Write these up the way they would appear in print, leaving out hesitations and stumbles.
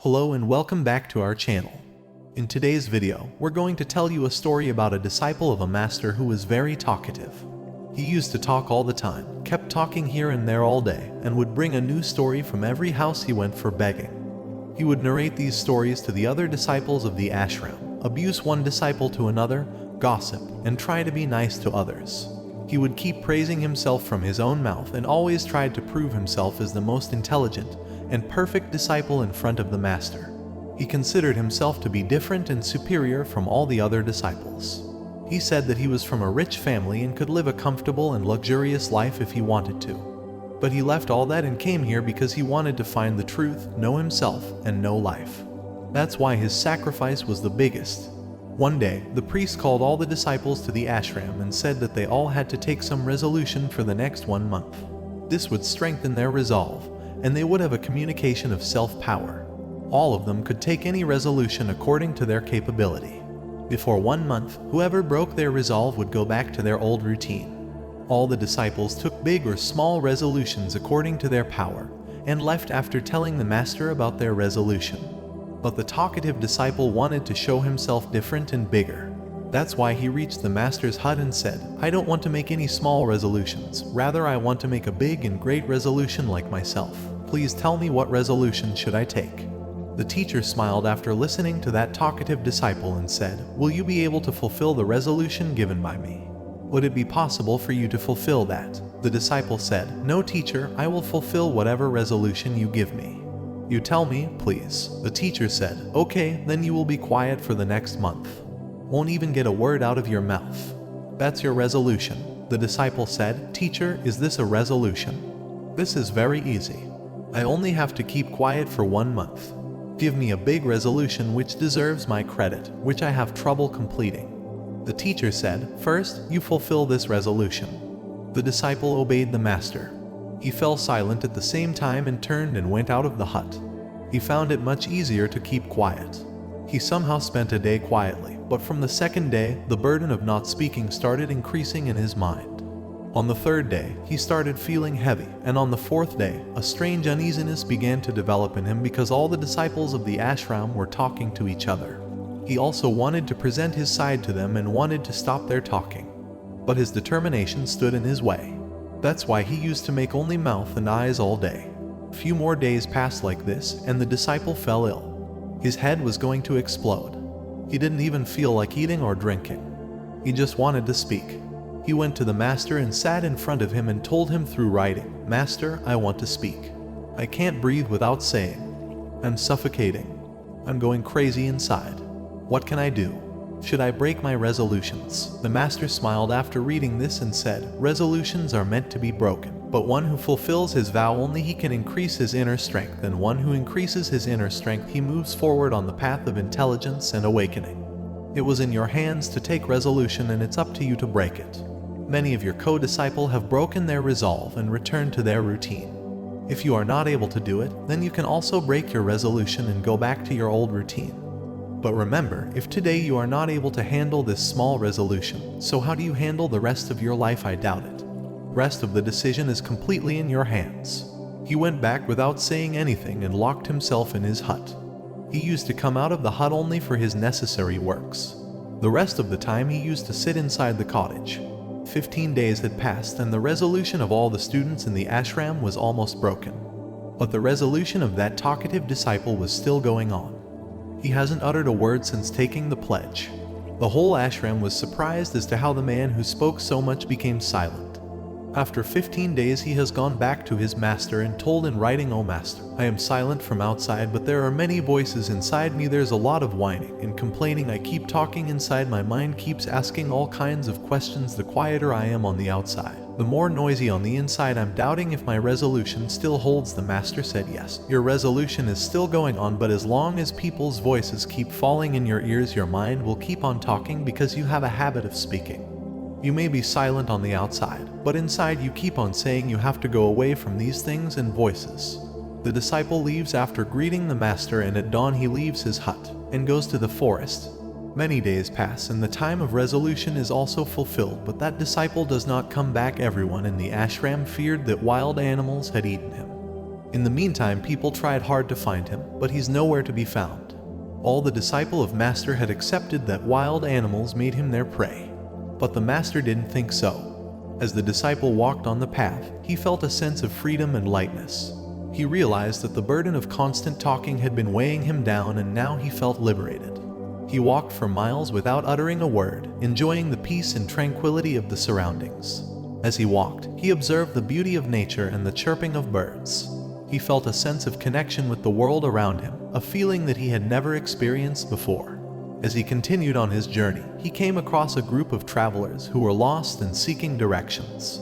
Hello and welcome back to our channel. In today's video, we're going to tell you a story about a disciple of a master who was very talkative. He used to talk all the time, kept talking here and there all day, and would bring a new story from every house he went for begging. He would narrate these stories to the other disciples of the ashram, abuse one disciple to another, gossip, and try to be nice to others. He would keep praising himself from his own mouth and always tried to prove himself as the most intelligent and perfect disciple in front of the master. He considered himself to be different and superior from all the other disciples. He said that he was from a rich family and could live a comfortable and luxurious life if he wanted to. But he left all that and came here because he wanted to find the truth, know himself, and know life. That's why his sacrifice was the biggest. One day, the priest called all the disciples to the ashram and said that they all had to take some resolution for the next 1 month. This would strengthen their resolve, and they would have a communication of self-power. All of them could take any resolution according to their capability. Before 1 month, whoever broke their resolve would go back to their old routine. All the disciples took big or small resolutions according to their power, and left after telling the master about their resolution. But the talkative disciple wanted to show himself different and bigger. That's why he reached the master's hut and said, "I don't want to make any small resolutions, rather I want to make a big and great resolution like myself. Please tell me what resolution should I take?" The teacher smiled after listening to that talkative disciple and said, "Will you be able to fulfill the resolution given by me? Would it be possible for you to fulfill that?" The disciple said, "No, teacher, I will fulfill whatever resolution you give me." "You tell me, please." The teacher said, "Okay, then you will be quiet for the next month. Won't even get a word out of your mouth. That's your resolution." The disciple said, "Teacher, is this a resolution?" "This is very easy. I only have to keep quiet for 1 month. Give me a big resolution which deserves my credit, which I have trouble completing." The teacher said, "First, you fulfill this resolution." The disciple obeyed the master. He fell silent at the same time and turned and went out of the hut. He found it much easier to keep quiet. He somehow spent a day quietly, but from the second day, the burden of not speaking started increasing in his mind. On the third day, he started feeling heavy, and on the fourth day, a strange uneasiness began to develop in him because all the disciples of the ashram were talking to each other. He also wanted to present his side to them and wanted to stop their talking. But his determination stood in his way. That's why he used to make only mouth and eyes all day. A few more days passed like this, and the disciple fell ill. His head was going to explode. He didn't even feel like eating or drinking. He just wanted to speak. He went to the master and sat in front of him and told him through writing, "Master, I want to speak. I can't breathe without saying. I'm suffocating. I'm going crazy inside. What can I do? Should I break my resolutions?" The master smiled after reading this and said, "Resolutions are meant to be broken, but one who fulfills his vow only he can increase his inner strength, and one who increases his inner strength he moves forward on the path of intelligence and awakening. It was in your hands to take resolution and it's up to you to break it." Many of your co-disciples have broken their resolve and returned to their routine. If you are not able to do it, then you can also break your resolution and go back to your old routine. But remember, if today you are not able to handle this small resolution, so how do you handle the rest of your life? I doubt it. The rest of the decision is completely in your hands. He went back without saying anything and locked himself in his hut. He used to come out of the hut only for his necessary works. The rest of the time he used to sit inside the cottage. 15 days had passed and the resolution of all the students in the ashram was almost broken. But the resolution of that talkative disciple was still going on. He hasn't uttered a word since taking the pledge. The whole ashram was surprised as to how the man who spoke so much became silent. After 15 days he has gone back to his master and told in writing, "O master, I am silent from outside, but there are many voices inside me. There's a lot of whining and complaining. I keep talking inside. My mind keeps asking all kinds of questions. The quieter I am on the outside, the more noisy on the inside. I'm doubting if my resolution still holds." The master said, "Yes, your resolution is still going on, but as long as people's voices keep falling in your ears, your mind will keep on talking because you have a habit of speaking. You may be silent on the outside, but inside you keep on saying. You have to go away from these things and voices." The disciple leaves after greeting the master, and at dawn he leaves his hut and goes to the forest. Many days pass and the time of resolution is also fulfilled, but that disciple does not come back. Everyone in the ashram feared that wild animals had eaten him. In the meantime, people tried hard to find him, but he's nowhere to be found. All the disciple of Master had accepted that wild animals made him their prey. But the Master didn't think so. As the disciple walked on the path, he felt a sense of freedom and lightness. He realized that the burden of constant talking had been weighing him down, and now he felt liberated. He walked for miles without uttering a word, enjoying the peace and tranquility of the surroundings. As he walked, he observed the beauty of nature and the chirping of birds. He felt a sense of connection with the world around him, a feeling that he had never experienced before. As he continued on his journey, he came across a group of travelers who were lost and seeking directions.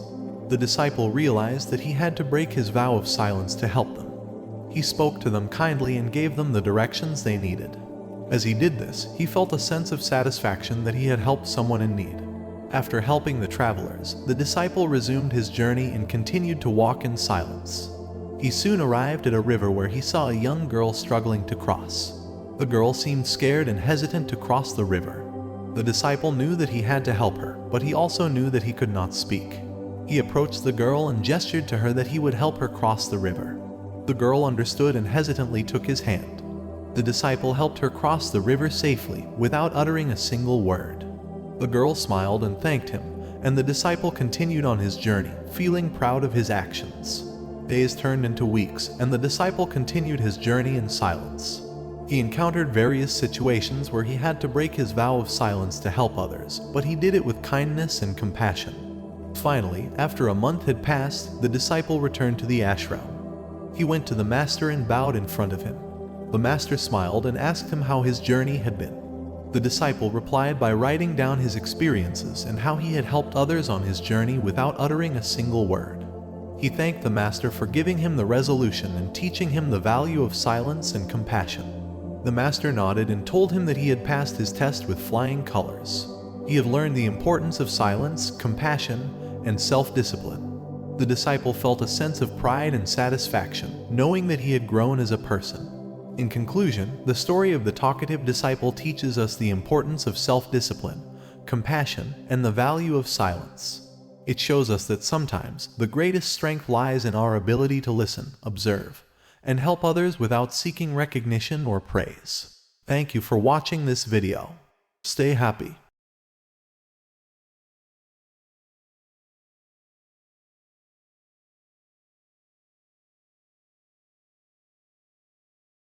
The disciple realized that he had to break his vow of silence to help them. He spoke to them kindly and gave them the directions they needed. As he did this, he felt a sense of satisfaction that he had helped someone in need. After helping the travelers, the disciple resumed his journey and continued to walk in silence. He soon arrived at a river where he saw a young girl struggling to cross. The girl seemed scared and hesitant to cross the river. The disciple knew that he had to help her, but he also knew that he could not speak. He approached the girl and gestured to her that he would help her cross the river. The girl understood and hesitantly took his hand. The disciple helped her cross the river safely, without uttering a single word. The girl smiled and thanked him, and the disciple continued on his journey, feeling proud of his actions. Days turned into weeks, and the disciple continued his journey in silence. He encountered various situations where he had to break his vow of silence to help others, but he did it with kindness and compassion. Finally, after a month had passed, the disciple returned to the ashram. He went to the Master and bowed in front of him. The Master smiled and asked him how his journey had been. The disciple replied by writing down his experiences and how he had helped others on his journey without uttering a single word. He thanked the Master for giving him the resolution and teaching him the value of silence and compassion. The Master nodded and told him that he had passed his test with flying colors. He had learned the importance of silence, compassion, and self-discipline. The disciple felt a sense of pride and satisfaction, knowing that he had grown as a person. In conclusion, the story of the talkative disciple teaches us the importance of self-discipline, compassion, and the value of silence. It shows us that sometimes the greatest strength lies in our ability to listen, observe, and help others without seeking recognition or praise. Thank you for watching this video. Stay happy.